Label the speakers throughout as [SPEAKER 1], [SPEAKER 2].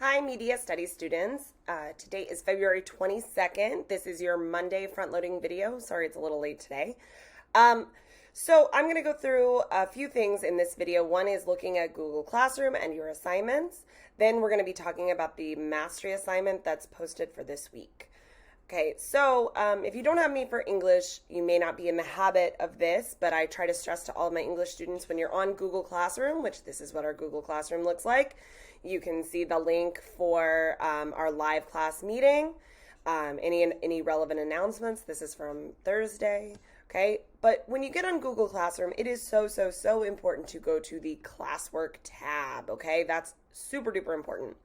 [SPEAKER 1] Hi, Media Studies students. Today is February 22nd. This is your Monday front-loading video. Sorry, it's a little late today. So I'm going to go through a few things in this video. One is looking at Google Classroom and your assignments. Then we're going to be talking about the mastery assignment that's posted for this week. Okay, so if you don't have me for English, you may not be in the habit of this, but I try to stress to all of my English students when you're on Google Classroom, which this is what our Google Classroom looks like. You can see the link for our live class meeting, any relevant announcements. This is from Thursday, okay? But when you get on Google Classroom, it is so important to go to the classwork tab, okay? That's super duper important.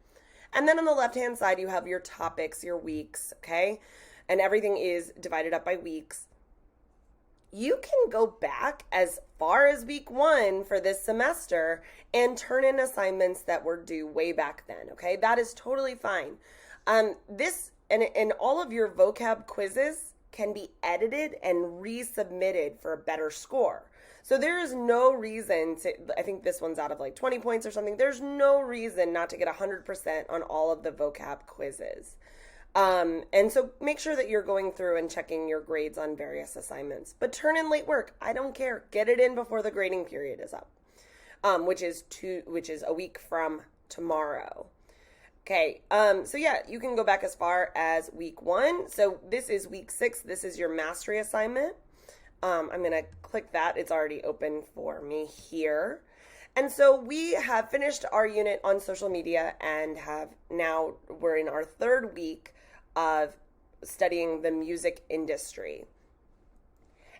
[SPEAKER 1] And then on the left-hand side, you have your topics, your weeks, okay? And everything is divided up by weeks. You can go back as far as week 1 for this semester and turn in assignments that were due way back then, okay? That is totally fine. This and all of your vocab quizzes can be edited and resubmitted for a better score. So there is no reason to, I think this one's out of like 20 points or something. There's no reason not to get 100% on all of the vocab quizzes. And so make sure that you're going through and checking your grades on various assignments. But turn in late work. I don't care. Get it in before the grading period is up, which is a week from tomorrow. Okay, so yeah, you can go back as far as week 1. So this is week 6. This is your mastery assignment. I'm going to click that. It's already open for me here. And so we have finished our unit on social media and we're in our 3rd week of studying the music industry.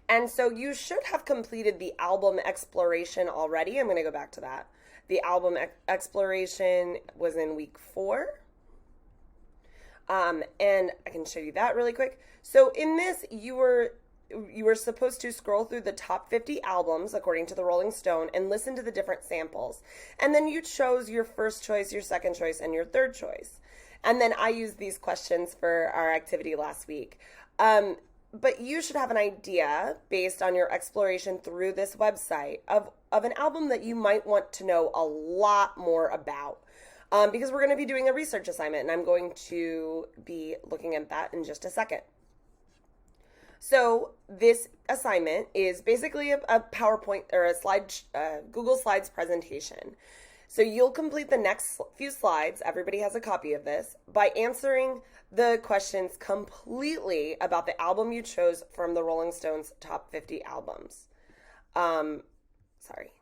[SPEAKER 1] And so you should have completed the album exploration already. I'm going to go back to that. The album exploration was in week 4. And I can show you that really quick. So in this, you were supposed to scroll through the top 50 albums according to the Rolling Stone and listen to the different samples. And then you chose your first choice, your second choice, and your third choice. And then I used these questions for our activity last week. But you should have an idea based on your exploration through this website of an album that you might want to know a lot more about. Because we're going to be doing a research assignment, and I'm going to be looking at that in just a second. So this assignment is basically a PowerPoint or a Google Slides presentation. So you'll complete the next few slides, everybody has a copy of this, by answering the questions completely about the album you chose from the Rolling Stones top 50 albums. Sorry,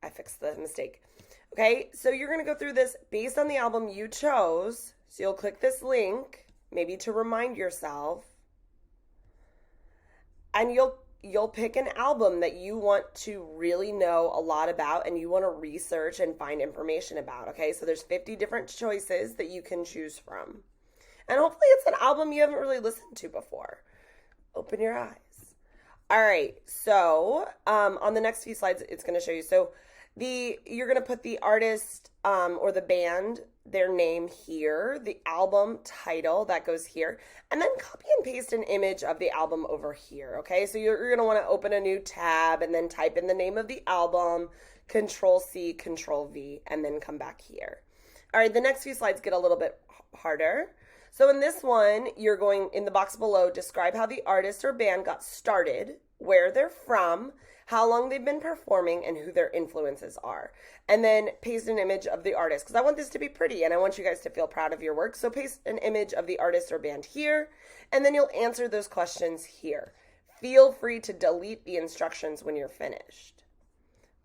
[SPEAKER 1] I fixed the mistake. Okay, so you're going to go through this based on the album you chose. So you'll click this link, maybe to remind yourself. And you'll pick an album that you want to really know a lot about and you want to research and find information about, okay? So there's 50 different choices that you can choose from. And hopefully it's an album you haven't really listened to before. Open your eyes. All right, so on the next few slides, it's going to show you. So you're going to put the artist or the band, their name here, the album title, that goes here, and then copy and paste an image of the album over here, okay? So you're going to want to open a new tab and then type in the name of the album, Control-C, Control-V, and then come back here. All right, the next few slides get a little bit harder. So in this one, you're going, in the box below, describe how the artist or band got started, where they're from, how long they've been performing, and who their influences are. And then paste an image of the artist, because I want this to be pretty, and I want you guys to feel proud of your work. So paste an image of the artist or band here, and then you'll answer those questions here. Feel free to delete the instructions when you're finished.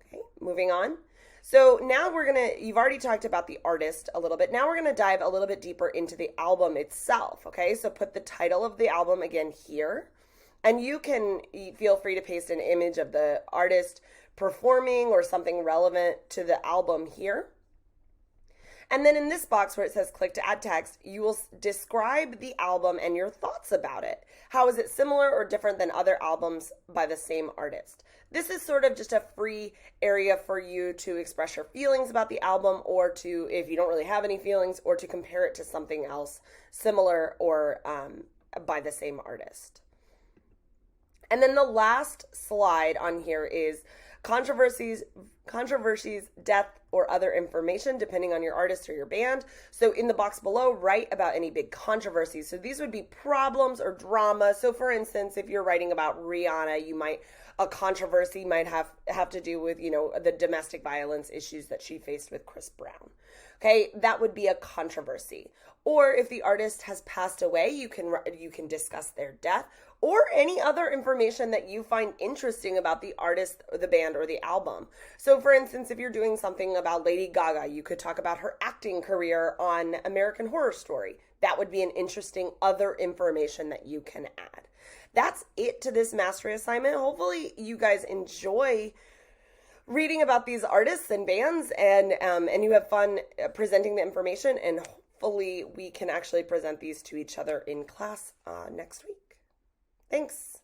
[SPEAKER 1] Okay, moving on. So now you've already talked about the artist a little bit. Now we're going to dive a little bit deeper into the album itself, okay? So put the title of the album again here. And you can feel free to paste an image of the artist performing or something relevant to the album here. And then in this box where it says click to add text, you will describe the album and your thoughts about it. How is it similar or different than other albums by the same artist? This is sort of just a free area for you to express your feelings about the album, or to, if you don't really have any feelings, or to compare it to something else similar or by the same artist. And then the last slide on here is controversies, death, or other information depending on your artist or your band. So in the box below, write about any big controversies. So these would be problems or drama. So for instance, if you're writing about Rihanna, a controversy might have to do with, the domestic violence issues that she faced with Chris Brown. Okay, that would be a controversy. Or if the artist has passed away, you can discuss their death or any other information that you find interesting about the artist or the band or the album. So for instance, if you're doing something about Lady Gaga, you could talk about her acting career on American Horror Story. That would be an interesting other information that you can add. That's it to this mastery assignment. Hopefully you guys enjoy reading about these artists and bands, and you have fun presenting the information, and hopefully we can actually present these to each other in class next week. Thanks.